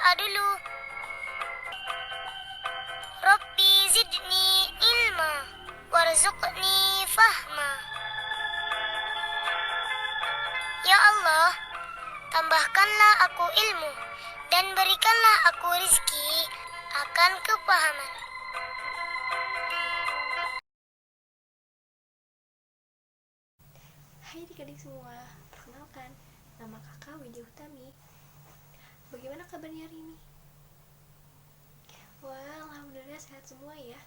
berdoa dulu. Rabbi zidni ilma warzuqni fahma. Ya Allah, tambahkanlah aku ilmu dan berikanlah aku rizki akan kepahaman. Hai adik-adik semua, perkenalkan, nama kakak Widya Utami. Bagaimana kabarnya hari ini? Wah, alhamdulillah sehat semua ya.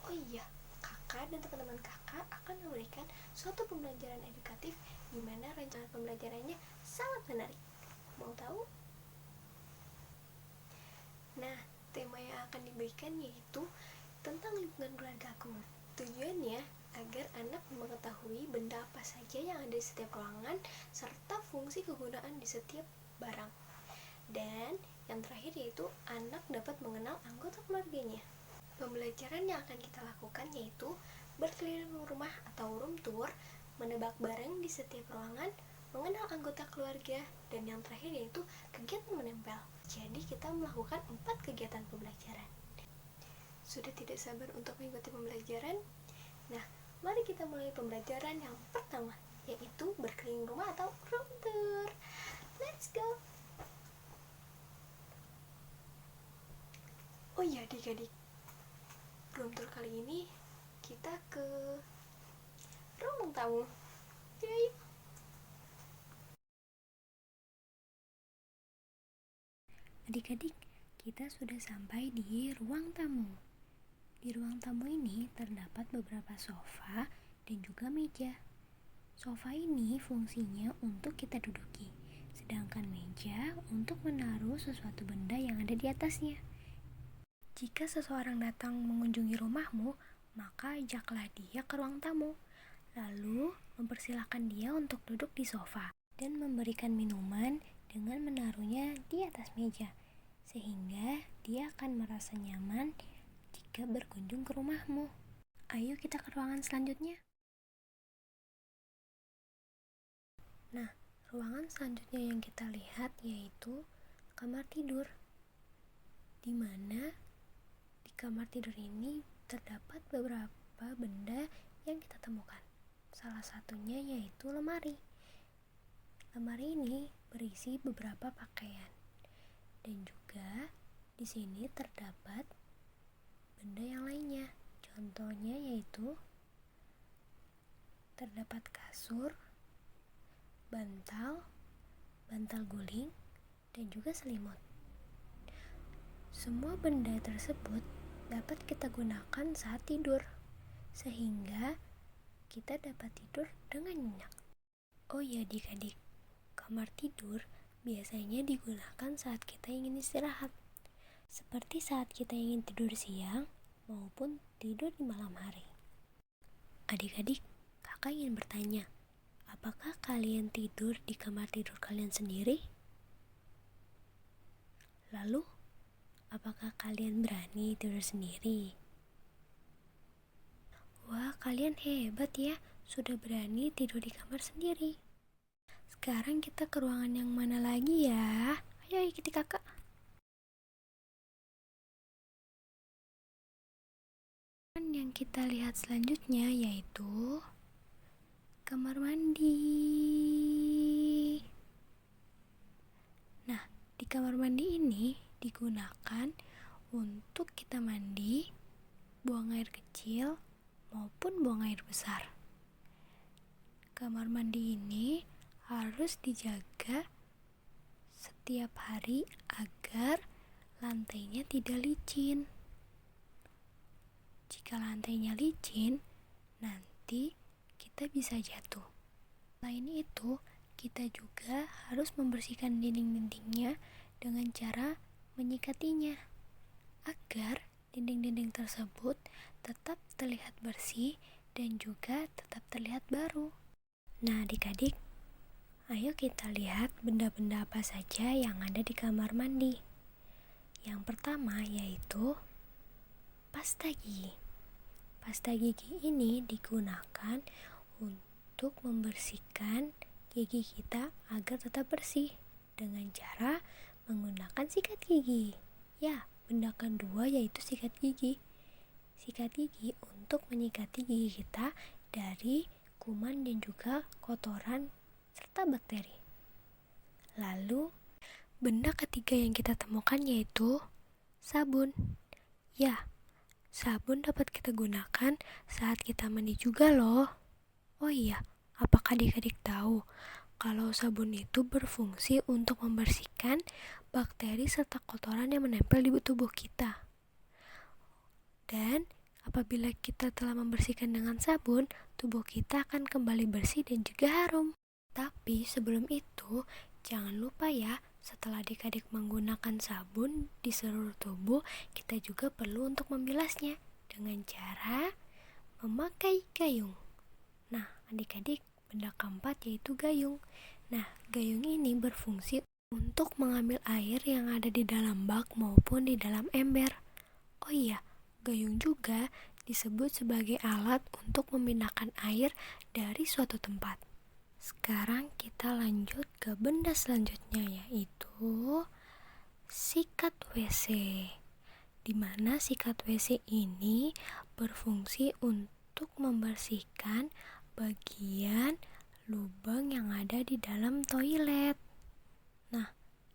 Oh iya, kakak dan teman-teman kakak akan memberikan suatu pembelajaran edukatif di mana rencana pembelajarannya sangat menarik. Mau tahu? Nah, tema yang akan diberikan yaitu tentang lingkungan keluargaku. Tujuannya agar anak mengetahui benda apa saja yang ada di setiap ruangan serta fungsi kegunaan di setiap barang. Dan yang terakhir yaitu anak dapat mengenal anggota keluarganya. Pembelajaran yang akan kita lakukan yaitu berkeliling rumah atau room tour, menebak barang di setiap ruangan, mengenal anggota keluarga, dan yang terakhir yaitu kegiatan menempel. Jadi kita melakukan 4 kegiatan pembelajaran. Sudah tidak sabar untuk mengikuti pembelajaran? Nah, mari kita mulai pembelajaran yang pertama, yaitu berkeliling rumah atau room tour. Let's go! Oh iya adik-adik, room tour kali ini kita ke ruang tamu. Yay! Adik-adik, kita sudah sampai di ruang tamu. Di ruang tamu ini terdapat beberapa sofa dan juga meja. Sofa ini fungsinya untuk kita duduki, sedangkan meja untuk menaruh sesuatu benda yang ada di atasnya. Jika seseorang datang mengunjungi rumahmu, maka ajaklah dia ke ruang tamu. Lalu mempersilahkan dia untuk duduk di sofa dan memberikan minuman dengan menaruhnya di atas meja, sehingga dia akan merasa nyaman jika berkunjung ke rumahmu. Ayo kita ke ruangan selanjutnya. Nah, ruangan selanjutnya yang kita lihat yaitu kamar tidur, di mana di kamar tidur ini terdapat beberapa benda yang kita temukan. Salah satunya yaitu lemari. Lemari ini berisi beberapa pakaian, dan juga di sini terdapat benda yang lainnya. Contohnya yaitu terdapat kasur, bantal guling, dan juga selimut. Semua benda tersebut dapat kita gunakan saat tidur, sehingga kita dapat tidur dengan nyenyak. Oh ya adik-adik, kamar tidur biasanya digunakan saat kita ingin istirahat, seperti saat kita ingin tidur siang maupun tidur di malam hari. Adik-adik, kakak ingin bertanya, apakah kalian tidur di kamar tidur kalian sendiri? Lalu, apakah kalian berani tidur sendiri? Wah, kalian hebat ya, sudah berani tidur di kamar sendiri. Sekarang kita ke ruangan yang mana lagi ya? Ayo ikuti kakak. Yang kita lihat selanjutnya yaitu kamar mandi. Nah, di kamar mandi ini digunakan untuk kita mandi, buang air kecil maupun buang air besar. Kamar mandi ini harus dijaga setiap hari agar lantainya tidak licin. Jika lantainya licin, nanti kita bisa jatuh. Selain itu, kita juga harus membersihkan dinding-dindingnya dengan cara menyikatinya, agar dinding-dinding tersebut tetap terlihat bersih dan juga tetap terlihat baru. Nah adik-adik, ayo kita lihat benda-benda apa saja yang ada di kamar mandi. Yang pertama yaitu pasta gigi. Pasta gigi ini digunakan untuk membersihkan gigi kita agar tetap bersih dengan cara menggunakan sikat gigi. Ya, benda kedua yaitu sikat gigi. Sikat gigi untuk menyikati gigi kita dari kuman dan juga kotoran serta bakteri. Lalu, benda ketiga yang kita temukan yaitu sabun. Ya, sabun dapat kita gunakan saat kita mandi juga loh. Oh iya, apakah adik-adik tahu kalau sabun itu berfungsi untuk membersihkan bakteri serta kotoran yang menempel di tubuh kita? Dan apabila kita telah membersihkan dengan sabun, tubuh kita akan kembali bersih dan juga harum. Tapi sebelum itu, jangan lupa ya, setelah adik-adik menggunakan sabun di seluruh tubuh, kita juga perlu untuk membilasnya dengan cara memakai gayung. Nah, adik-adik, benda keempat yaitu gayung. Nah, gayung ini berfungsi untuk mengambil air yang ada di dalam bak maupun di dalam ember. Oh iya, gayung juga disebut sebagai alat untuk memindahkan air dari suatu tempat. Sekarang kita lanjut ke benda selanjutnya yaitu sikat WC. Di mana sikat WC ini berfungsi untuk membersihkan bagian lubang yang ada di dalam toilet. Nah,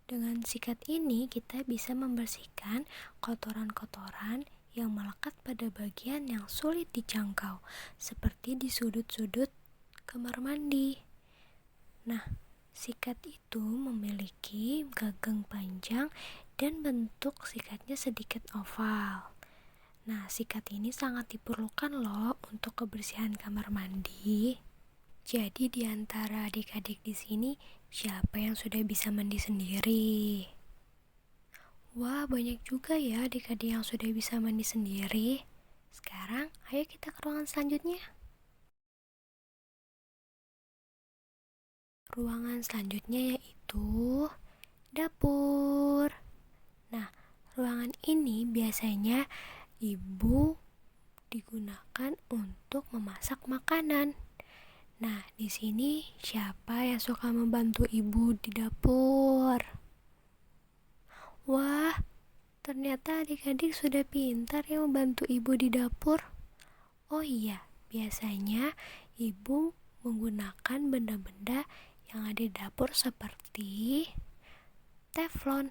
dengan sikat ini kita bisa membersihkan kotoran-kotoran yang melekat pada bagian yang sulit dijangkau, seperti di sudut-sudut kamar mandi. Nah, sikat itu memiliki gagang panjang dan bentuk sikatnya sedikit oval. Nah, sikat ini sangat diperlukan loh untuk kebersihan kamar mandi. Jadi di antara adik-adik di sini, siapa yang sudah bisa mandi sendiri? Wah, banyak juga ya adik-adik yang sudah bisa mandi sendiri. Sekarang, ayo kita ke ruangan selanjutnya. Ruangan selanjutnya yaitu dapur. Nah, ruangan ini biasanya ibu digunakan untuk memasak makanan. Nah, di sini siapa yang suka membantu ibu di dapur? Wah, ternyata adik-adik sudah pintar ya membantu ibu di dapur. Oh iya, biasanya ibu menggunakan benda-benda yang ada di dapur seperti teflon.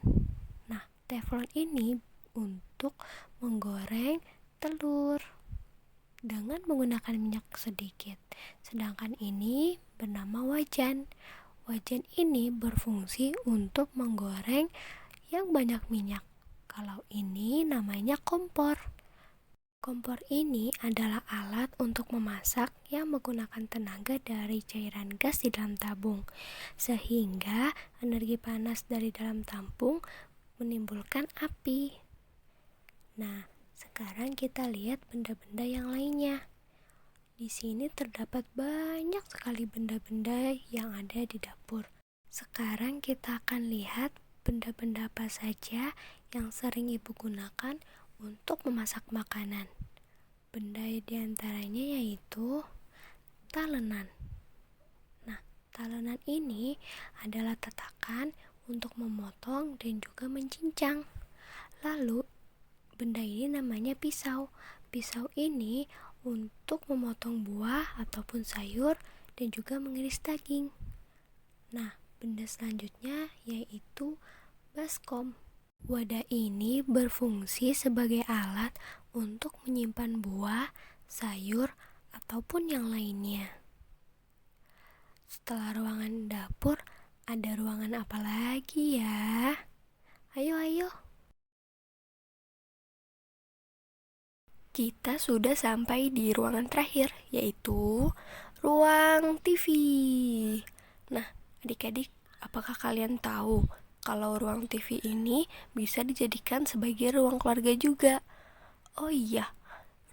Nah, teflon ini untuk menggoreng telur dengan menggunakan minyak sedikit. Sedangkan ini bernama wajan. Wajan ini berfungsi untuk menggoreng yang banyak minyak. Kalau ini namanya kompor. Kompor ini adalah alat untuk memasak yang menggunakan tenaga dari cairan gas di dalam tabung, sehingga energi panas dari dalam tabung menimbulkan api. Nah, sekarang kita lihat benda-benda yang lainnya. Di sini terdapat banyak sekali benda-benda yang ada di dapur. Sekarang kita akan lihat benda-benda apa saja yang sering ibu gunakan untuk memasak makanan. Benda diantaranya yaitu talenan. Nah, talenan ini adalah tatakan untuk memotong dan juga mencincang. Lalu, benda ini namanya pisau. Pisau ini untuk memotong buah ataupun sayur dan juga mengiris daging. Nah, benda selanjutnya yaitu baskom. Wadah ini berfungsi sebagai alat untuk menyimpan buah, sayur, ataupun yang lainnya. Setelah ruangan dapur, ada ruangan apa lagi ya? Ayo. Kita sudah sampai di ruangan terakhir, yaitu ruang TV. Nah, adik-adik, apakah kalian tahu kalau ruang TV ini bisa dijadikan sebagai ruang keluarga juga? Oh iya,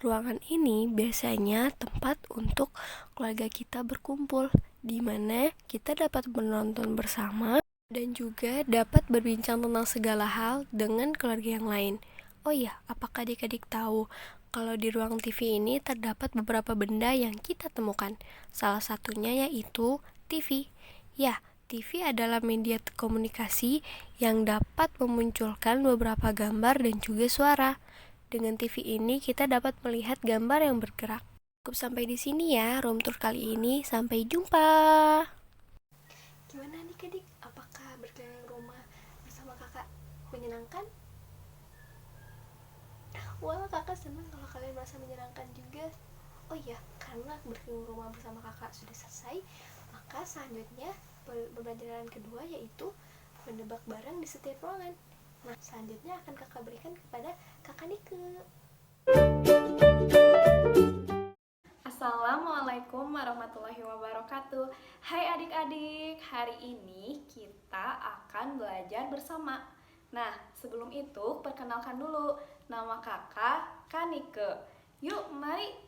ruangan ini biasanya tempat untuk keluarga kita berkumpul, di mana kita dapat menonton bersama dan juga dapat berbincang tentang segala hal dengan keluarga yang lain. Oh iya, apakah adik-adik tahu kalau di ruang TV ini terdapat beberapa benda yang kita temukan? Salah satunya yaitu TV. Ya, TV adalah media komunikasi yang dapat memunculkan beberapa gambar dan juga suara. Dengan TV ini kita dapat melihat gambar yang bergerak. Cukup sampai di sini ya room tour kali ini. Sampai jumpa. Gimana adik-adik? Apakah berkeliling rumah bersama kakak menyenangkan? Wah, kakak senang kalau kalian merasa menyenangkan juga. Oh iya, karena berkeliling rumah bersama kakak sudah selesai, maka selanjutnya pembelajaran kedua yaitu menebak barang di setiap ruangan. Nah, selanjutnya akan kakak berikan kepada kakak Nike. Assalamualaikum warahmatullahi wabarakatuh. Hai adik-adik, hari ini kita akan belajar bersama. Nah, sebelum itu perkenalkan dulu, nama kakak Kanike. Yuk, mari.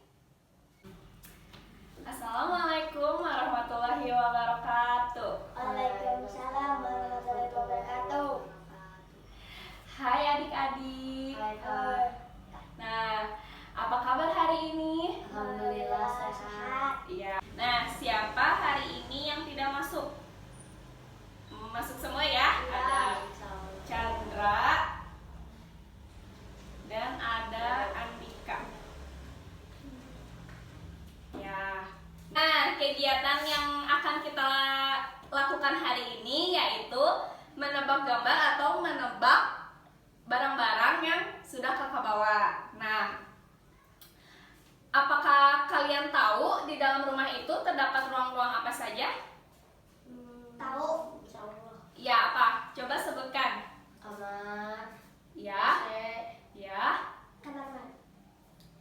Assalamualaikum warahmatullahi wabarakatuh. Waalaikumsalam warahmatullahi wabarakatuh. Hai adik-adik. Nah, apa kabar hari ini? Alhamdulillah sehat. Iya. Nah, siapa hari ini yang tidak masuk? Masuk semua ya? Ada Chandra dan ada Andika. Ya. Nah, kegiatan yang akan kita lakukan hari ini yaitu menebak gambar atau menebak barang-barang yang sudah kakak bawa. Nah, apakah kalian tahu di dalam rumah itu terdapat ruang-ruang apa saja? Tahu? Ya, apa? Coba sebutkan. Kamar. Ya. Ya. Kamar mandi.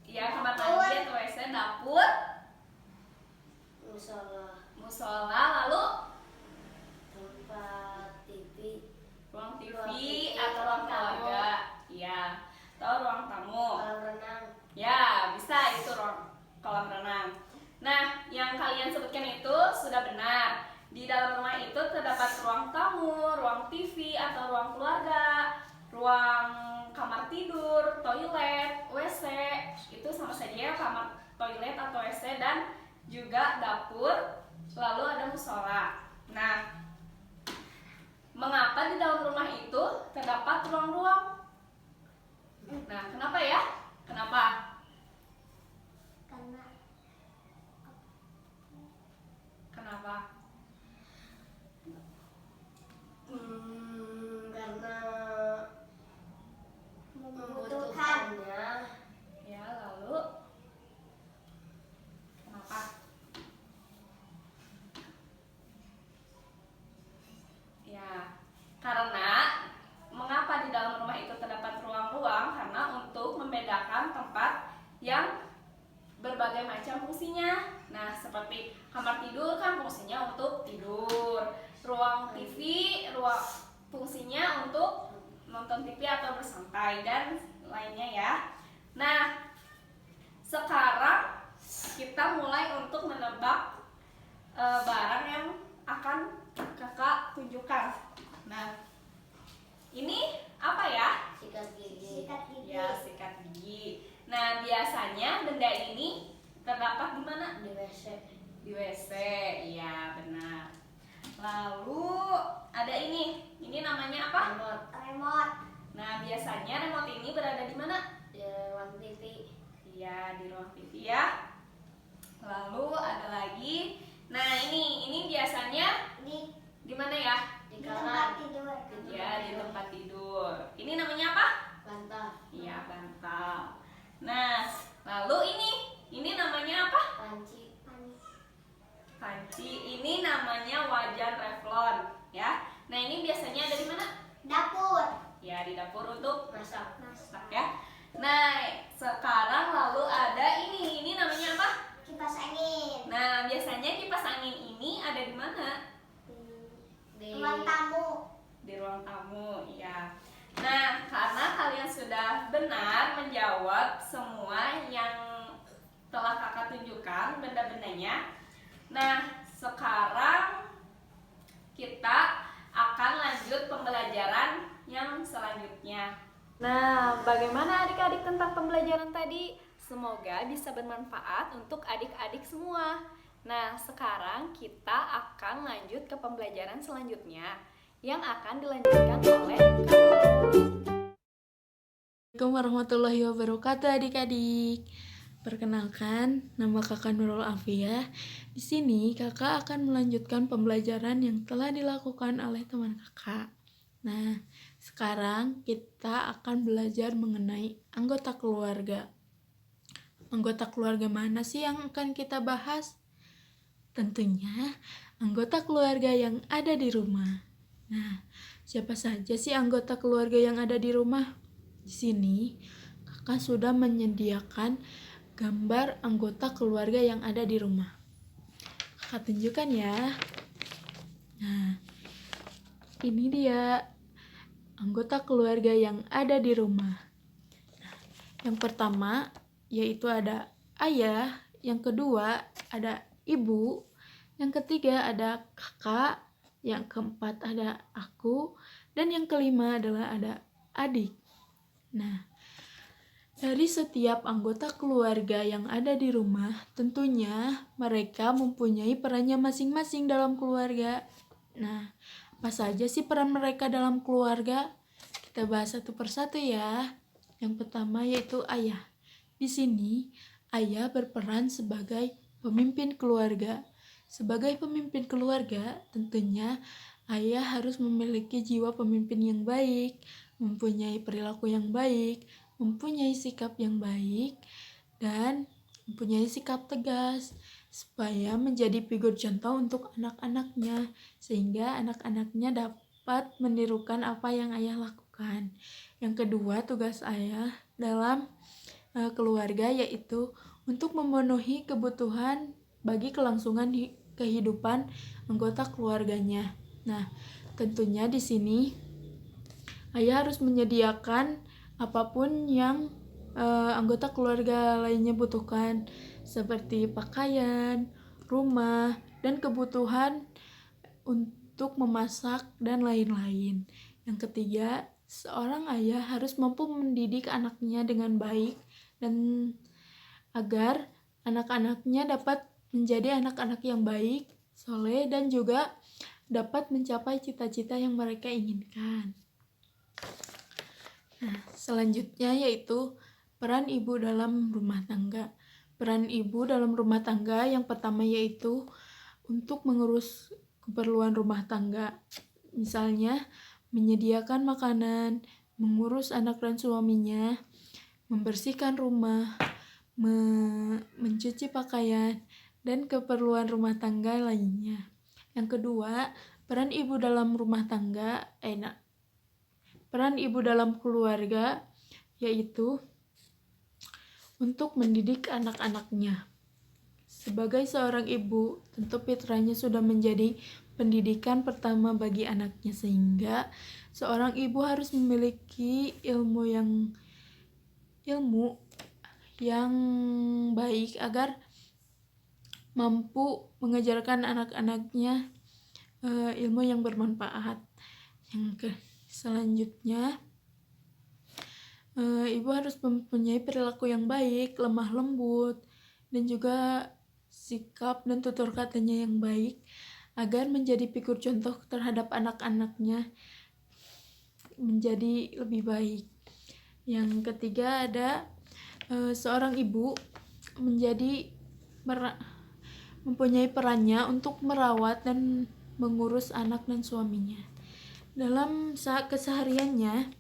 Ya, kamar mandi atau WC, dapur, musola, lalu Tempat TV. ruang TV Ruang TV, atau ruang ruang tamu. keluarga. Ya. Atau ruang tamu. Kolam renang. Ya, bisa itu kolam renang. Nah, yang kalian sebutkan itu sudah benar. Di dalam rumah itu terdapat ruang tamu, ruang TV atau ruang keluarga, ruang kamar tidur, toilet, WC. Itu sama saja ya, kamar, toilet atau WC, dan juga dapur, lalu ada musola. Nah, mengapa di dalam rumah itu terdapat ruang-ruang? Nah, kenapa ya? Kenapa? Kenapa? Karena membutuhkannya. Ya, lalu kenapa? Ya, karena mengapa di dalam rumah itu terdapat ruang-ruang? Karena untuk membedakan tempat yang berbagai macam fungsinya. Nah, seperti kamar tidur kan fungsinya untuk tidur, ruang TV, ruang fungsinya untuk nonton TV atau bersantai dan lainnya ya. Nah, sekarang kita mulai untuk menebak barang yang akan kakak tunjukkan. Nah, ini apa ya? Sikat gigi. Ya, sikat gigi. Nah, biasanya benda ini terdapat di mana? Di WC. Di WC, iya benar. Lalu ada ini namanya apa? Remote. Nah, biasanya remote ini berada di mana? Di ruang TV. Iya, di ruang TV ya. Lalu ada lagi. Nah, ini biasanya Di di mana ya? tempat tidur. Ya, di tempat tidur. Ini namanya apa? Bantal. Iya, bantal. Nah, lalu ini namanya apa? Panci. Panci. Ini namanya wajan teflon, ya. Nah, ini biasanya ada di mana? Dapur. Ya, di dapur untuk Masak. masak ya. Nah, sekarang lalu ada ini namanya apa? Kipas angin. Nah, biasanya kipas angin ini ada di mana? Di ruang tamu. Di ruang tamu, iya. Nah, karena kalian sudah benar menjawab semua yang telah kakak tunjukkan benda-bendanya. Nah, sekarang kita akan lanjut pembelajaran yang selanjutnya. Nah, bagaimana adik-adik tentang pembelajaran tadi? Semoga bisa bermanfaat untuk adik-adik semua. Nah, sekarang kita akan lanjut ke pembelajaran selanjutnya yang akan dilanjutkan oleh Assalamualaikum warahmatullahi wabarakatuh adik-adik. Perkenalkan, nama kakak Nurul Afia. Di sini kakak akan melanjutkan pembelajaran yang telah dilakukan oleh teman kakak. Nah, sekarang kita akan belajar mengenai anggota keluarga. Anggota keluarga mana sih yang akan kita bahas? Tentunya anggota keluarga yang ada di rumah. Nah, siapa saja sih anggota keluarga yang ada di rumah? Di sini, kakak sudah menyediakan gambar anggota keluarga yang ada di rumah. Kakak tunjukkan ya. Nah, ini dia anggota keluarga yang ada di rumah. Nah, yang pertama yaitu ada ayah, yang kedua ada ibu, yang ketiga ada kakak, yang keempat ada aku, dan yang kelima adalah ada adik. Nah, dari setiap anggota keluarga yang ada di rumah, tentunya mereka mempunyai perannya masing-masing dalam keluarga. Nah, apa saja sih peran mereka dalam keluarga? Kita bahas satu persatu ya. Yang pertama yaitu ayah. Di sini, ayah berperan sebagai pemimpin keluarga. Sebagai pemimpin keluarga, tentunya ayah harus memiliki jiwa pemimpin yang baik, mempunyai perilaku yang baik, mempunyai sikap yang baik, dan mempunyai sikap tegas, supaya menjadi figur contoh untuk anak-anaknya, sehingga anak-anaknya dapat menirukan apa yang ayah lakukan. Yang kedua, tugas ayah dalam keluarga yaitu untuk memenuhi kebutuhan bagi kelangsungan kehidupan anggota keluarganya. Nah, tentunya di sini ayah harus menyediakan apapun yang anggota keluarga lainnya butuhkan, seperti pakaian, rumah, dan kebutuhan untuk memasak dan lain-lain. Yang ketiga, seorang ayah harus mampu mendidik anaknya dengan baik dan agar anak-anaknya dapat menjadi anak-anak yang baik, soleh, dan juga dapat mencapai cita-cita yang mereka inginkan. Nah, selanjutnya yaitu peran ibu dalam rumah tangga. Peran ibu dalam rumah tangga yang pertama yaitu untuk mengurus keperluan rumah tangga. Misalnya, menyediakan makanan, mengurus anak dan suaminya, membersihkan rumah, mencuci pakaian, dan keperluan rumah tangga lainnya. Yang kedua, peran ibu dalam rumah tangga, peran ibu dalam keluarga yaitu untuk mendidik anak-anaknya. Sebagai seorang ibu, tentu fitrahnya sudah menjadi pendidikan pertama bagi anaknya, sehingga seorang ibu harus memiliki ilmu yang baik agar mampu mengajarkan anak-anaknya ilmu yang bermanfaat. Selanjutnya, ibu harus mempunyai perilaku yang baik, lemah lembut, dan juga sikap dan tutur katanya yang baik agar menjadi figur contoh terhadap anak-anaknya menjadi lebih baik. Yang ketiga ada seorang ibu mempunyai perannya untuk merawat dan mengurus anak dan suaminya. Dalam kesehariannya,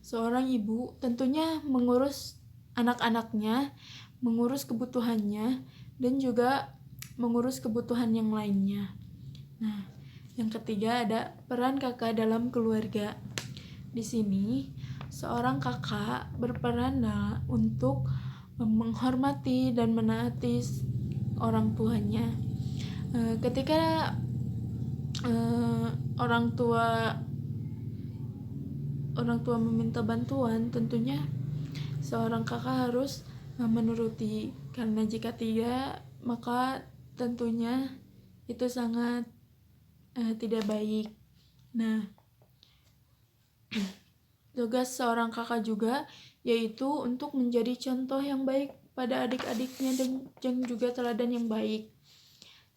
seorang ibu tentunya mengurus anak-anaknya, mengurus kebutuhannya, dan juga mengurus kebutuhan yang lainnya. Nah, yang ketiga ada peran kakak dalam keluarga. Di sini, seorang kakak berperan untuk menghormati dan menaati orang tuanya. Ketika orang tua meminta bantuan, tentunya seorang kakak harus menuruti, karena jika tidak, maka tentunya itu sangat tidak baik. Nah, tugas seorang kakak juga yaitu untuk menjadi contoh yang baik pada adik-adiknya dan juga teladan yang baik.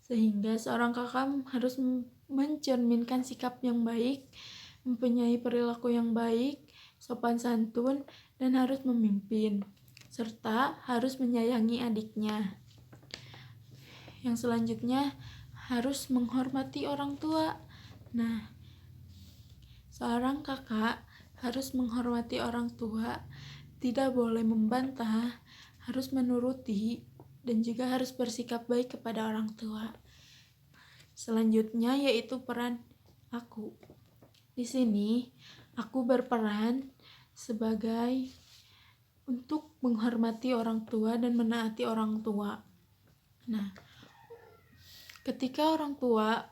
Sehingga seorang kakak harus mencerminkan sikap yang baik, mempunyai perilaku yang baik, sopan santun, dan harus memimpin, serta harus menyayangi adiknya. Yang selanjutnya, harus menghormati orang tua. Nah, seorang kakak harus menghormati orang tua, tidak boleh membantah, harus menuruti, dan juga harus bersikap baik kepada orang tua. Selanjutnya yaitu peran aku. Di sini aku berperan sebagai untuk menghormati orang tua dan menaati orang tua. Nah, ketika orang tua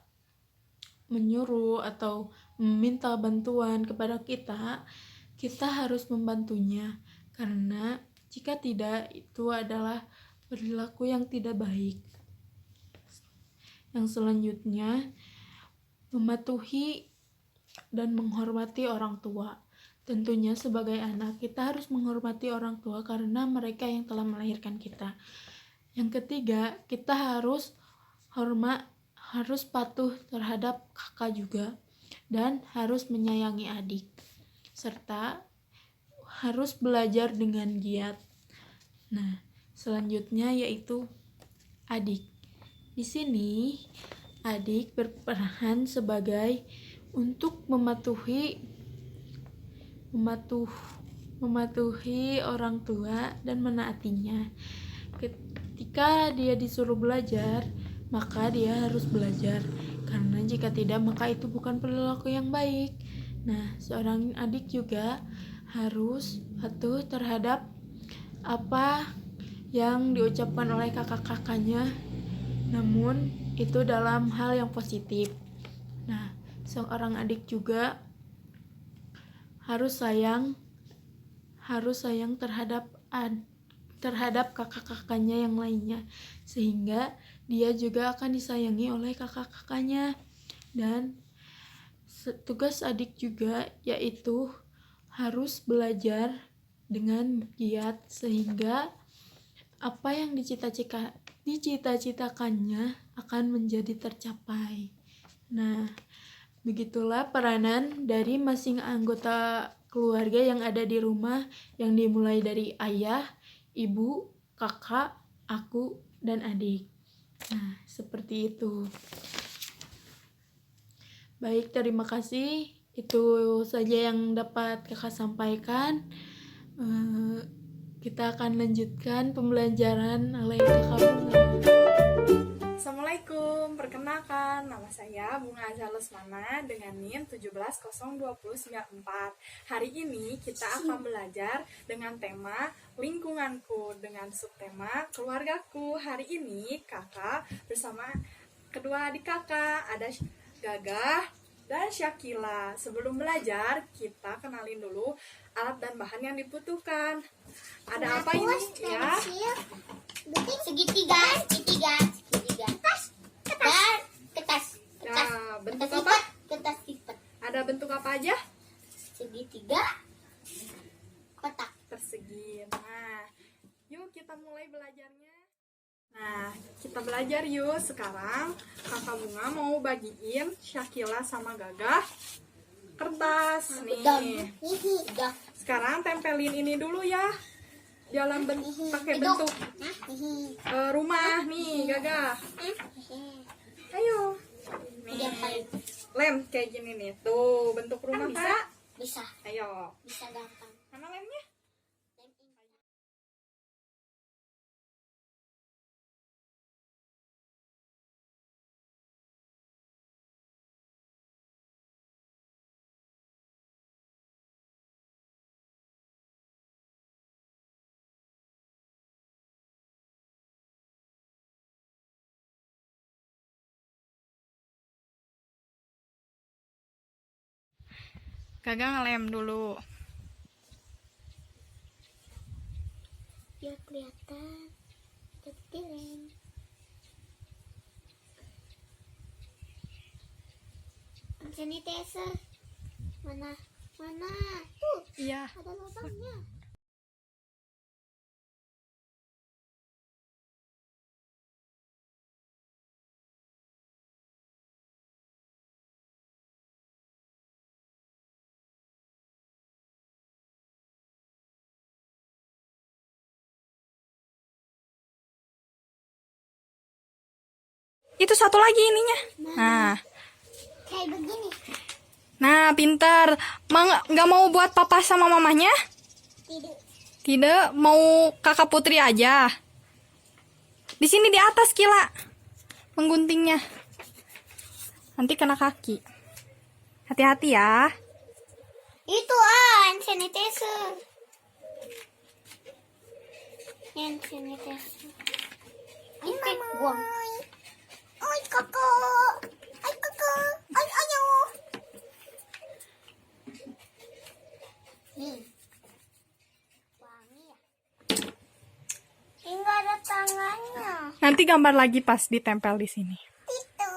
menyuruh atau meminta bantuan kepada kita, kita harus membantunya, karena jika tidak, itu adalah perilaku yang tidak baik. Yang selanjutnya, mematuhi dan menghormati orang tua. Tentunya sebagai anak, kita harus menghormati orang tua karena mereka yang telah melahirkan kita. Yang ketiga, kita harus patuh terhadap kakak juga, dan harus menyayangi adik, serta harus belajar dengan giat. Nah, selanjutnya yaitu adik. Di sini adik berperan sebagai untuk mematuhi orang tua dan menaatinya. Ketika dia disuruh belajar, maka dia harus belajar, karena jika tidak, maka itu bukan perilaku yang baik. Nah, seorang adik juga harus patuh terhadap apa yang diucapkan oleh kakak-kakaknya, namun itu dalam hal yang positif. Nah, seorang adik juga harus sayang terhadap kakak-kakaknya yang lainnya, sehingga dia juga akan disayangi oleh kakak-kakaknya. Dan tugas adik juga yaitu harus belajar dengan giat, sehingga apa yang dicita-citakannya akan menjadi tercapai. Nah, begitulah peranan dari masing anggota keluarga yang ada di rumah, yang dimulai dari ayah, ibu, kakak, aku, dan adik. Nah, seperti itu. Baik, terima kasih. Itu saja yang dapat kakak sampaikan. Kita akan lanjutkan pembelajaran oleh kakak Bunga. Assalamualaikum, perkenalkan nama saya Bunga Azhar Lesmana dengan NIM 170294. Hari ini kita akan belajar dengan tema lingkunganku dengan subtema keluargaku. Hari ini kakak bersama kedua adik kakak, ada Gagah dan Syakila. Sebelum belajar, kita kenalin dulu alat dan bahan yang dibutuhkan. Ada apa ini? Ya. Segitiga. Kertas. Nah, bentuk apa? Kertas lipat. Ada bentuk apa aja? Segitiga. Kotak. Persegi. Nah, yuk kita mulai belajarnya. Nah, kita belajar yuk. Sekarang kakak Bunga mau bagiin Syakila sama Gagah kertas nih. Sekarang tempelin ini dulu ya. Dalam pakai bentuk rumah nih, Gagah. Ayo. Nih. Lem kayak gini nih. Tuh, bentuk rumah Kak. Bisa. Ayo. Bisa gampang. Mana lemnya? Gagah ngelem dulu. Biar kelihatan. Kecilin. Sanitizer. Mana? Tuh, Iya. ada lubangnya. Itu satu lagi ininya. Nah. Kayak begini. Nah, pintar. Nggak mau buat papa sama mamanya? Tidak. Tidak, mau kakak Putri aja. Di sini di atas Kila. Mengguntingnya. Nanti kena kaki. Hati-hati ya. Itu hand sanitizer. Hand sanitizer. Ini buang. Oi kakak. Ay kakak. Ay ayo. Nih. Wangi ya. Enggak ada tangannya. Nanti gambar lagi pas ditempel di sini. Itu.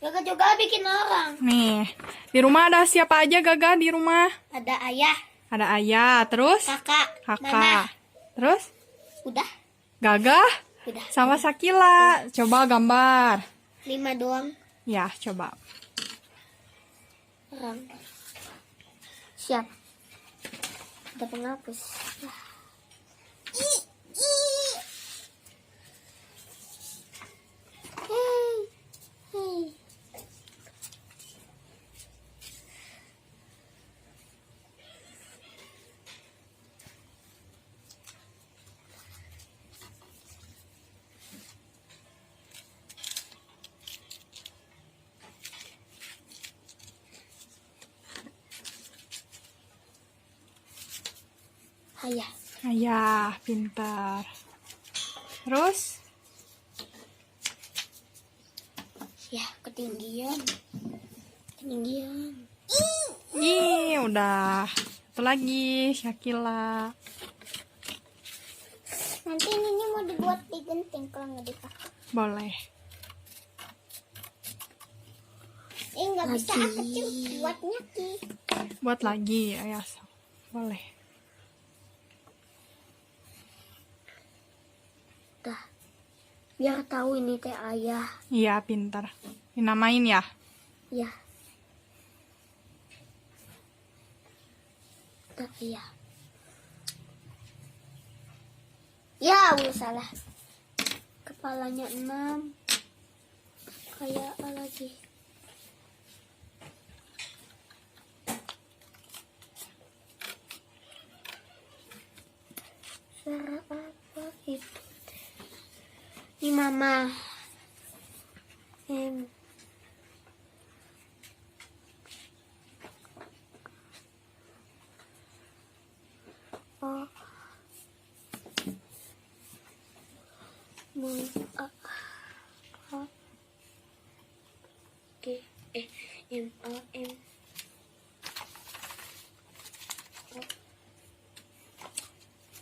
Gaga juga bikin orang. Nih, di rumah ada siapa aja Gaga di rumah? Ada ayah, Ada ayah, terus kakak, mama. kakak, terus Udah, Gaga udah. sama Sakila. Coba gambar. 5 doang. Ya, coba. Orang. Siap. Ada penghapus. Hey. Hey. Ayah. Ayah, pintar. Terus Ya, ketinggian. Ketinggian. ih, udah. Satu lagi, Syakila. Nanti ini mau dibuat digenting kalau nggak dipakai. Boleh. Nggak bisa aku kecil buatnya Ki. Buat lagi, ayah. Boleh. Dah. Biar tahu ini teh ayah. Iya, pintar. Dinamain ya. Ya. Dah ayah. Ya, udah salah. Kepalanya 6. Kayak apa lagi? Suara apa itu? Ini mama. Oh. G M A M.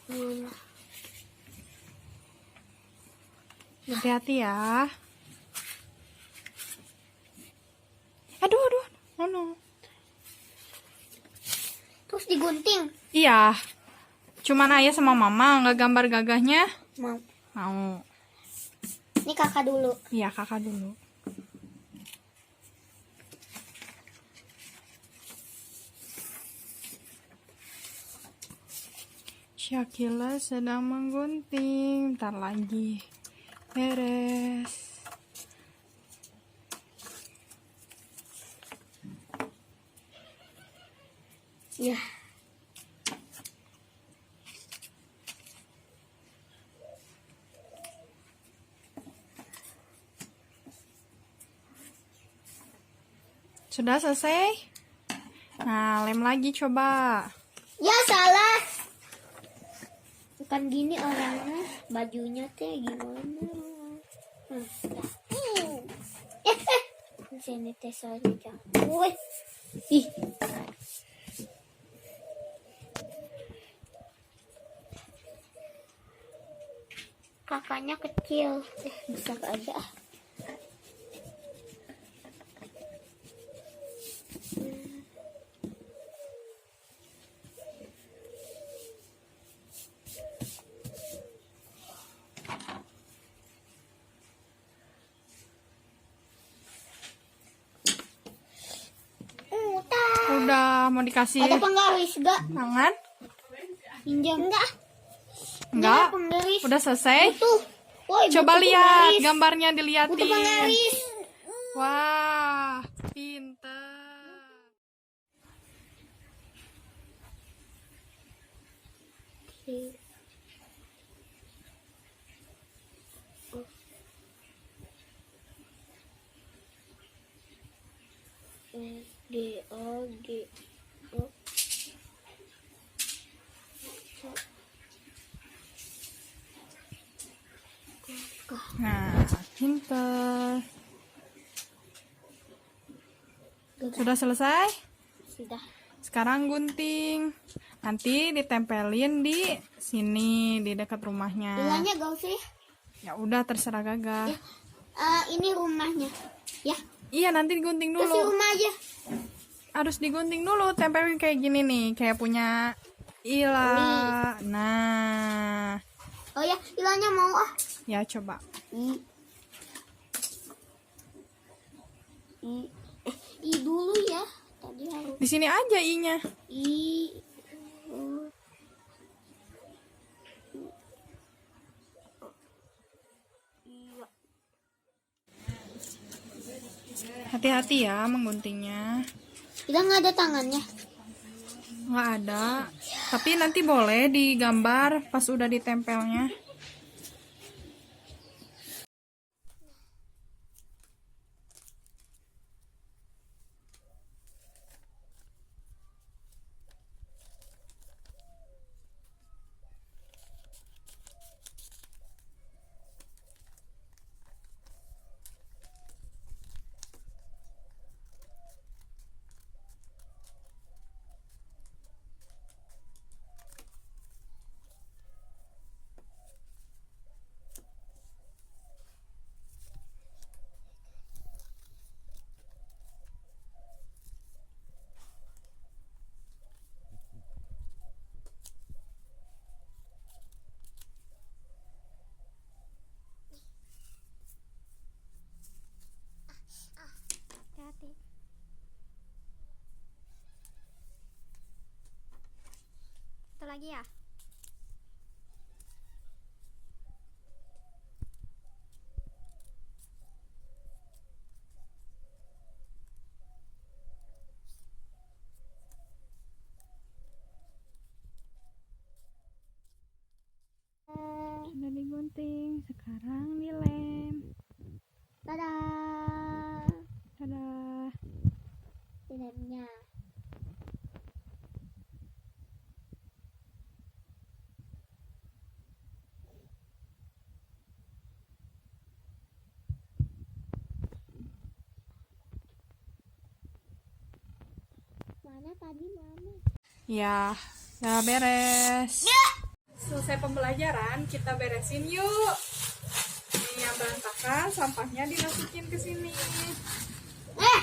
Mama. Hati-hati ya. Aduh, aduh. Oh no. Terus digunting. Iya. Cuman ayah sama mama, nggak gambar gagahnya. Mau. Mau. Ini kakak dulu. Iya, kakak dulu. Syakila sedang menggunting. Ntar lagi beres. Ya. Sudah selesai? Nah, lem lagi coba. Ya salah. Bukan gini orangnya, bajunya teh gimana? Sini teh soalnya. Wih. Ih. Kakaknya kecil. Besar aja. Udah mau dikasih Ada penggaris gak? tangan? Pinjam. Enggak. Enggak. Penggaris. Udah selesai? Tuh. Woi, Coba buku lihat penggaris. gambarnya Buku dilihatin. penggaris. Wah, pintar. G O G O. Nah, pintar. Sudah selesai? Sudah. Sekarang gunting. Nanti ditempelin di sini, di dekat rumahnya. Bilangnya gak usah ya. Ya udah, terserah Gaga. Ini rumahnya. Ya, Iya, nanti digunting kasih dulu. rumah aja. Harus digunting dulu, tempelin kayak gini nih, kayak punya Ila. Nah, Oh ya, bilangnya mau ah. ya coba. I. I dulu ya. Tadi harus Di sini aja I-nya. I. Oh. Iya. Hati-hati ya mengguntingnya. Kita nggak ada tangannya. Nggak ada. Tapi nanti boleh digambar pas udah ditempelnya. Hati-hati. Satu lagi ya. Sudah digunting, sekarang dilem. Dadah. Dadah. Lemnya. Mana tadi mana? Ya, udah beres. Selesai pembelajaran, kita beresin yuk. Ini yang berantakan, sampahnya dimasukin ke sini. Nah,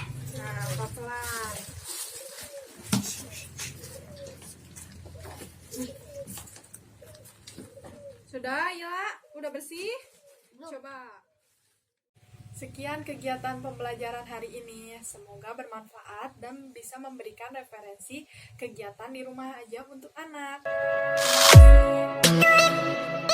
pelan-pelan. Sudah, ya? Udah bersih? Coba. Sekian kegiatan pembelajaran hari ini. Semoga bermanfaat dan bisa memberikan referensi kegiatan di rumah aja untuk anak. Terima kasih.